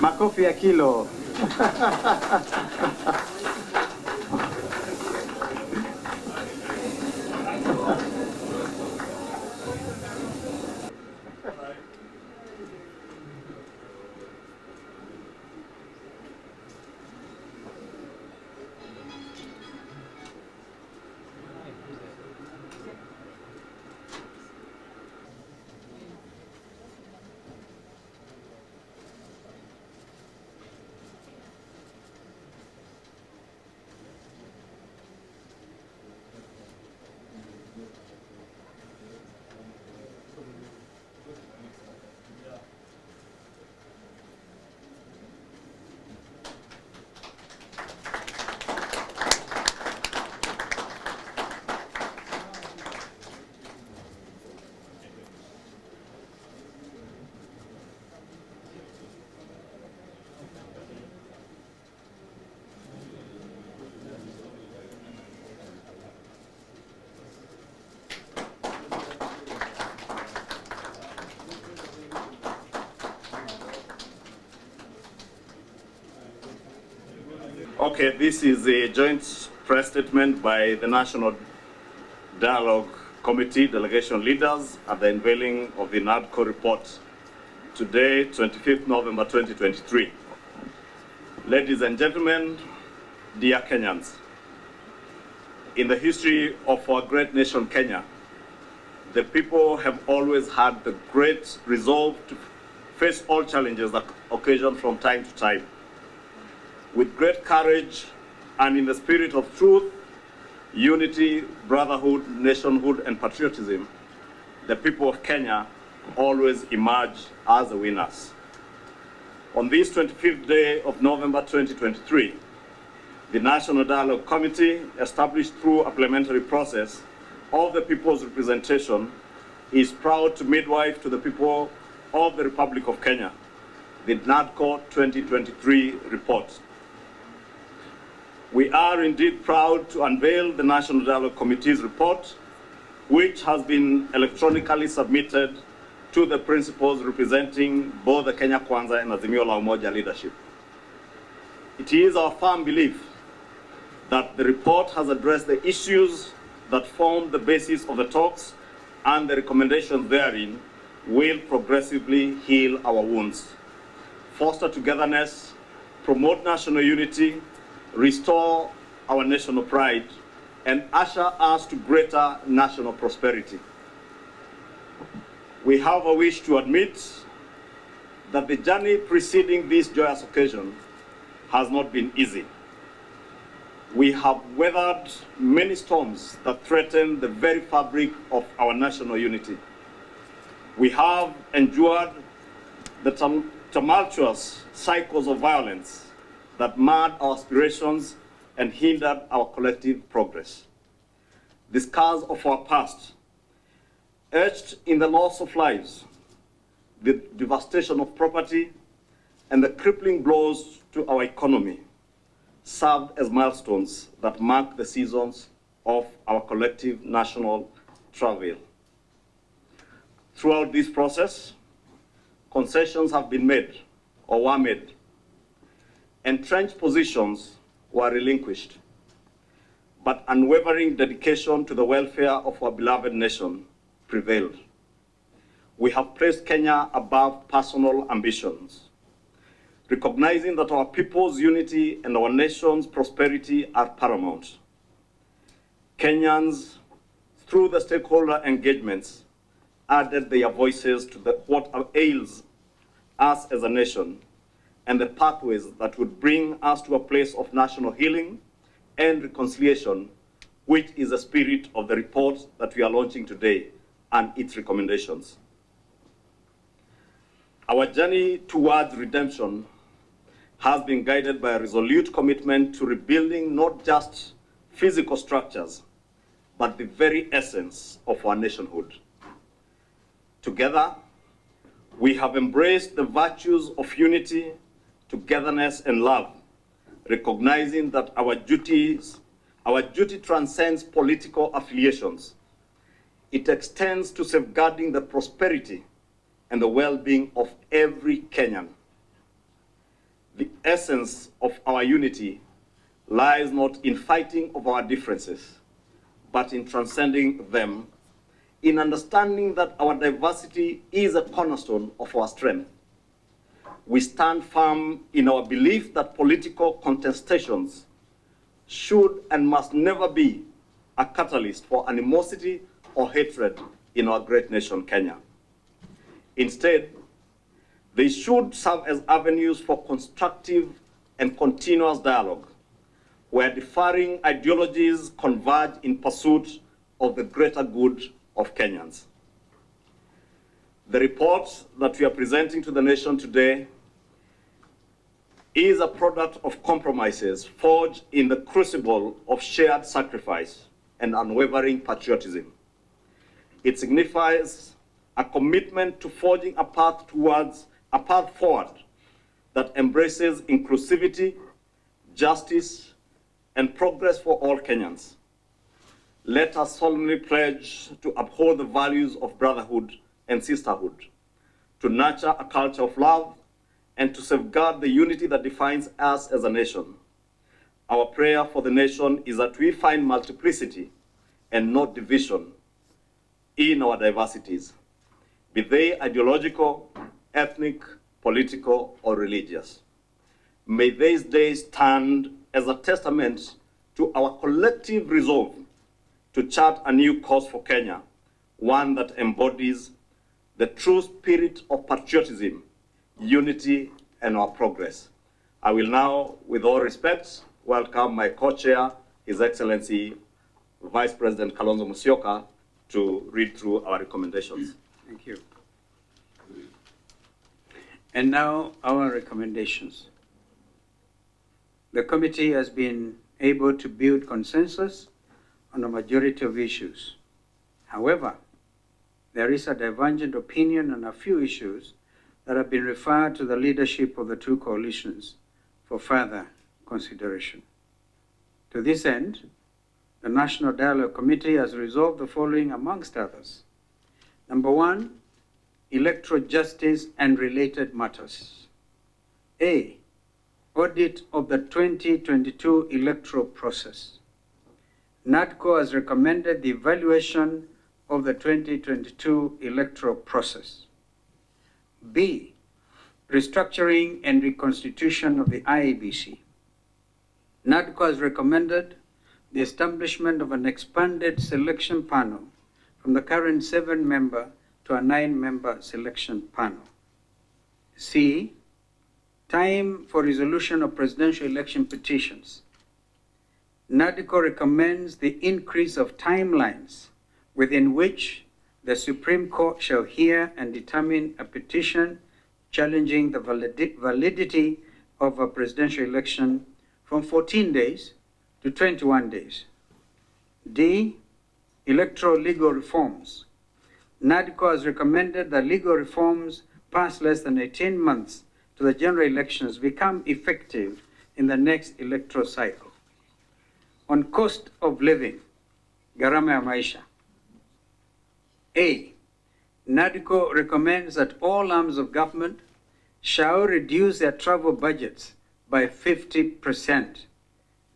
Makofi ya kilo. Okay, this is a joint press statement by the National Dialogue Committee delegation leaders at the unveiling of the Nadco report today, 25th November 2023. Ladies and gentlemen, dear Kenyans, in the history of our great nation, Kenya, the people have always had the great resolve to face all challenges that occasion from time to time. With great courage and in the spirit of truth, unity, brotherhood, nationhood, and patriotism, the people of Kenya always emerge as the winners. On this 25th day of November 2023, the National Dialogue Committee, established through a parliamentary process of the people's representation, is proud to midwife to the people of the Republic of Kenya the Nadco 2023 report. We are indeed proud to unveil the National Dialogue Committee's report, which has been electronically submitted to the principals representing both the Kenya Kwanza and Azimio la Umoja leadership. It is our firm belief that the report has addressed the issues that form the basis of the talks, and the recommendations therein will progressively heal our wounds, foster togetherness, promote national unity, restore our national pride, and usher us to greater national prosperity. We have a wish to admit that the journey preceding this joyous occasion has not been easy. We have weathered many storms that threaten the very fabric of our national unity. We have endured the tumultuous cycles of violence that marred our aspirations and hindered our collective progress. The scars of our past, etched in the loss of lives, the devastation of property, and the crippling blows to our economy, served as milestones that mark the seasons of our collective national travail. Throughout this process, concessions have been made or were made. Entrenched positions were relinquished, but unwavering dedication to the welfare of our beloved nation prevailed. We have placed Kenya above personal ambitions, recognizing that our people's unity and our nation's prosperity are paramount. Kenyans, through the stakeholder engagements, added their voices to what ails us as a nation, and the pathways that would bring us to a place of national healing and reconciliation, which is the spirit of the report that we are launching today and its recommendations. Our journey towards redemption has been guided by a resolute commitment to rebuilding not just physical structures, but the very essence of our nationhood. Together, we have embraced the virtues of unity, togetherness, and love, recognizing that our duty transcends political affiliations. It extends to safeguarding the prosperity and the well-being of every Kenyan. The essence of our unity lies not in fighting over our differences, but in transcending them, in understanding that our diversity is a cornerstone of our strength. We stand firm in our belief that political contestations should and must never be a catalyst for animosity or hatred in our great nation, Kenya. Instead, they should serve as avenues for constructive and continuous dialogue, where differing ideologies converge in pursuit of the greater good of Kenyans. The report that we are presenting to the nation today is a product of compromises forged in the crucible of shared sacrifice and unwavering patriotism. It signifies a commitment to forging a path forward that embraces inclusivity, justice, and progress for all Kenyans. Let us solemnly pledge to uphold the values of brotherhood and sisterhood, to nurture a culture of love, and to safeguard the unity that defines us as a nation. Our prayer for the nation is that we find multiplicity and not division in our diversities, be they ideological, ethnic, political, or religious. May these days stand as a testament to our collective resolve to chart a new course for Kenya, one that embodies the true spirit of patriotism, unity, and our progress. I will now, with all respect, welcome my co-chair, His Excellency Vice President Kalonzo Musyoka, to read through our recommendations. Thank you. And now our recommendations. The committee has been able to build consensus on a majority of issues. However, there is a divergent opinion on a few issues that have been referred to the leadership of the two coalitions for further consideration. To this end, the National Dialogue Committee has resolved the following amongst others. Number one, electoral justice and related matters. A, audit of the 2022 electoral process. Nadco has recommended the evaluation of the 2022 electoral process. B, restructuring and reconstitution of the IEBC. Nadco has recommended the establishment of an expanded selection panel from the current 7-member to a 9-member selection panel. C, time for resolution of presidential election petitions. Nadco recommends the increase of timelines within which the Supreme Court shall hear and determine a petition challenging the validity of a presidential election from 14 days to 21 days. D, electoral legal reforms. Nadco has recommended that legal reforms passed less than 18 months to the general elections become effective in the next electoral cycle. On cost of living, gharama ya maisha. A, Nadco recommends that all arms of government shall reduce their travel budgets by 50%,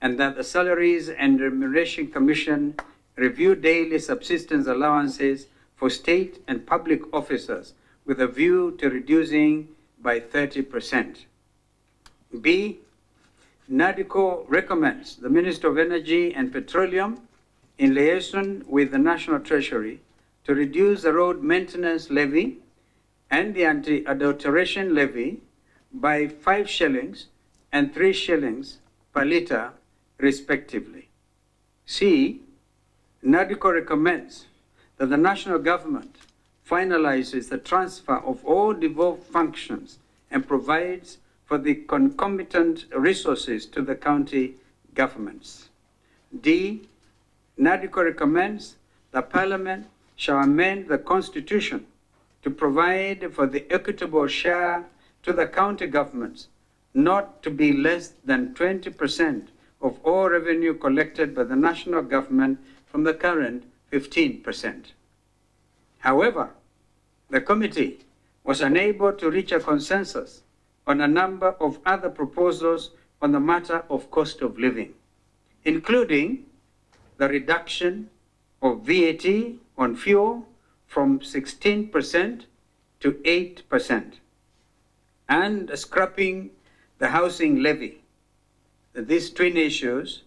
and that the Salaries and Remuneration Commission review daily subsistence allowances for state and public officers with a view to reducing by 30%. B, Nadco recommends the Minister of Energy and Petroleum, in liaison with the National Treasury, to reduce the road maintenance levy and the anti-adulteration levy by 5 shillings and 3 shillings per litre, respectively. C, Nadco recommends that the national government finalizes the transfer of all devolved functions and provides for the concomitant resources to the county governments. D, Nadco recommends that Parliament shall amend the Constitution to provide for the equitable share to the county governments not to be less than 20% of all revenue collected by the national government from the current 15%. However, the committee was unable to reach a consensus on a number of other proposals on the matter of cost of living, including the reduction of VAT on fuel from 16% to 8%, and scrapping the housing levy. These twin issues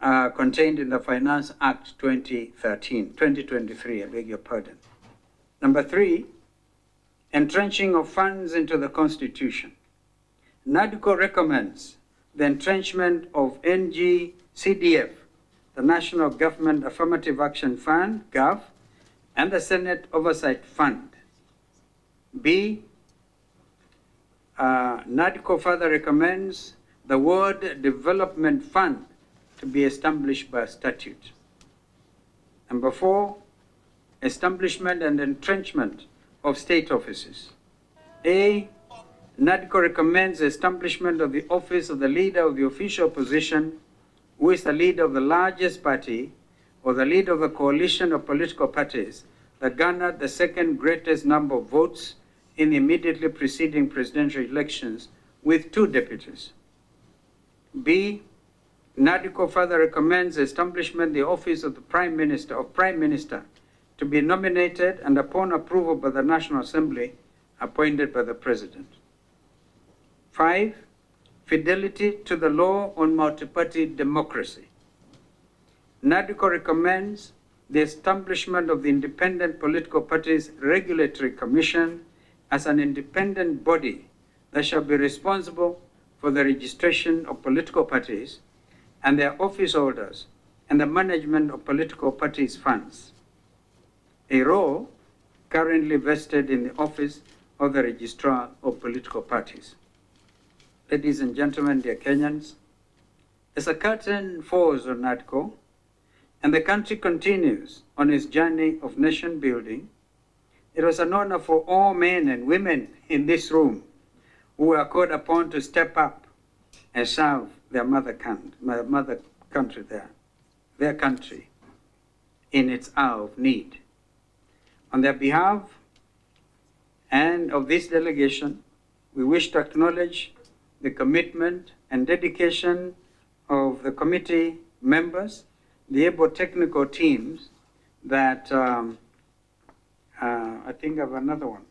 are contained in the Finance Act 2023, I beg your pardon. Number 3, entrenching of funds into the Constitution. Nadco recommends the entrenchment of NGCDF, the National Government Affirmative Action Fund, GAF, and the Senate Oversight Fund. B, Nadco further recommends the Ward Development Fund to be established by statute. Number 4, establishment and entrenchment of state offices. A, Nadco recommends the establishment of the office of the leader of the official opposition, who is the leader of the largest party or the leader of a coalition of political parties that garnered the second greatest number of votes in the immediately preceding presidential elections, with 2 deputies. B, Nadco further recommends the establishment of the office of the Prime Minister to be nominated and, upon approval by the National Assembly, appointed by the President. 5, fidelity to the law on multi-party democracy. Nadco recommends the establishment of the Independent Political Parties Regulatory Commission as an independent body that shall be responsible for the registration of political parties and their office holders and the management of political parties' funds, a role currently vested in the office of the Registrar of Political Parties. Ladies and gentlemen, dear Kenyans, as the curtain falls on Nadco and the country continues on its journey of nation building, it was an honor for all men and women in this room who were called upon to step up and serve their mother country their country in its hour of need. On their behalf and of this delegation, we wish to acknowledge the commitment and dedication of the committee members, the able technical teams that, I think I have another one,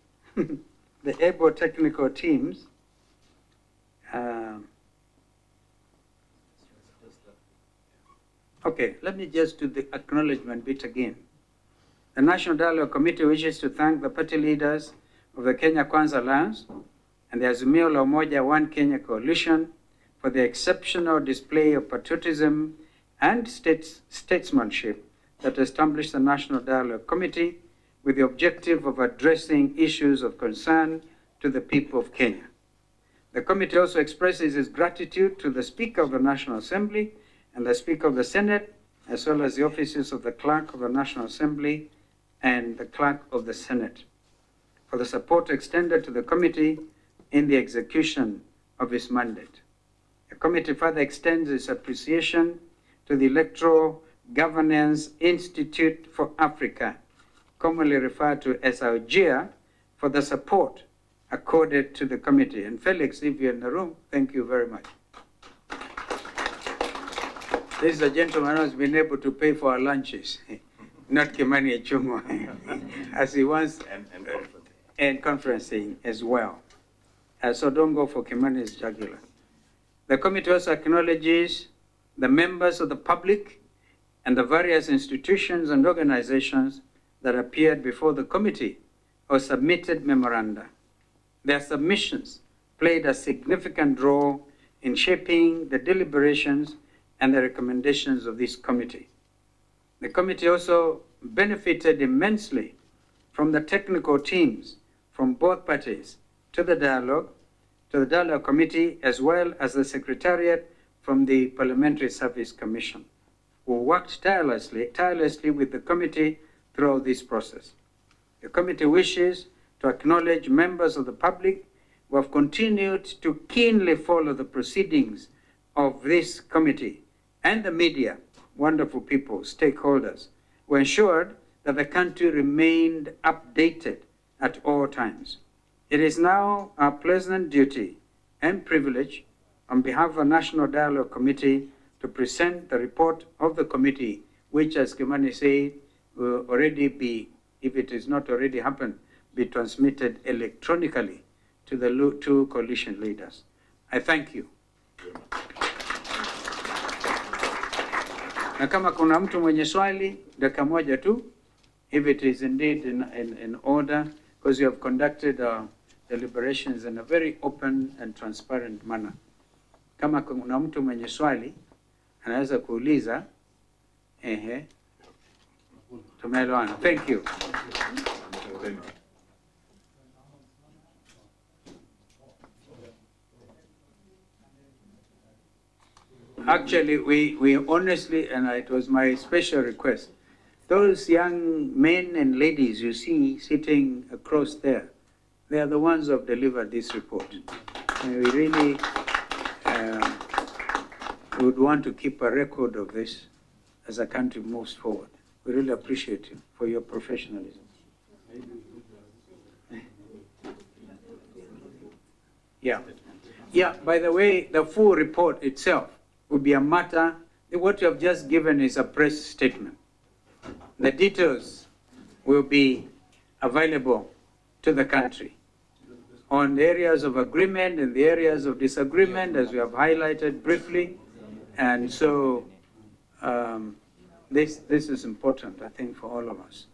the able technical teams okay, let me just do the acknowledgement bit again. The National Dialogue Committee wishes to thank the party leaders of the Kenya Kwanza Alliance and the Azimio la Umoja One Kenya Coalition for the exceptional display of patriotism and statesmanship that established the National Dialogue Committee with the objective of addressing issues of concern to the people of Kenya. The committee also expresses its gratitude to the Speaker of the National Assembly and the Speaker of the Senate, as well as the offices of the Clerk of the National Assembly and the Clerk of the Senate, for the support extended to the committee in the execution of its mandate. The committee further extends its appreciation to the Electoral Governance Institute for Africa, commonly referred to as ALGIA, for the support accorded to the committee. And Felix, if you're in the room, thank you very much. This is a gentleman who has been able to pay for our lunches, not Kimani Echungwa, as he wants, and conferencing as well. So don't go for Kimani's jugular. The committee also acknowledges the members of the public and the various institutions and organizations that appeared before the committee or submitted memoranda. Their submissions played a significant role in shaping the deliberations and the recommendations of this committee. The committee also benefited immensely from the technical teams from both parties to the dialogue committee, as well as the secretariat from the Parliamentary Service Commission, who worked tirelessly with the committee throughout this process. The committee wishes to acknowledge members of the public who have continued to keenly follow the proceedings of this committee, and the media, wonderful people, stakeholders, who ensured that the country remained updated at all times. It is now our pleasant duty and privilege on behalf of the National Dialogue Committee to present the report of the committee, which, as Kimani said, will already be, if it is not already happened, be transmitted electronically to the two coalition leaders. I thank you. Na kama kuna mtu mwenye swali, dakika moja tu, if it is indeed in order, because you have conducted deliberations in a very open and transparent manner. Kama kuna mtu mwenye swali, anaweza kuuliza. Tumeelewana. Thank you. Actually, we honestly, and it was my special request, those young men and ladies you see sitting across there, they are the ones who have delivered this report. And we really would want to keep a record of this as a country moves forward. We really appreciate you for your professionalism. Yeah. Yeah, by the way, the full report itself will be a matter, what you have just given is a press statement. The details will be available to the country on the areas of agreement and the areas of disagreement, as we have highlighted briefly. And so this is important, I think, for all of us.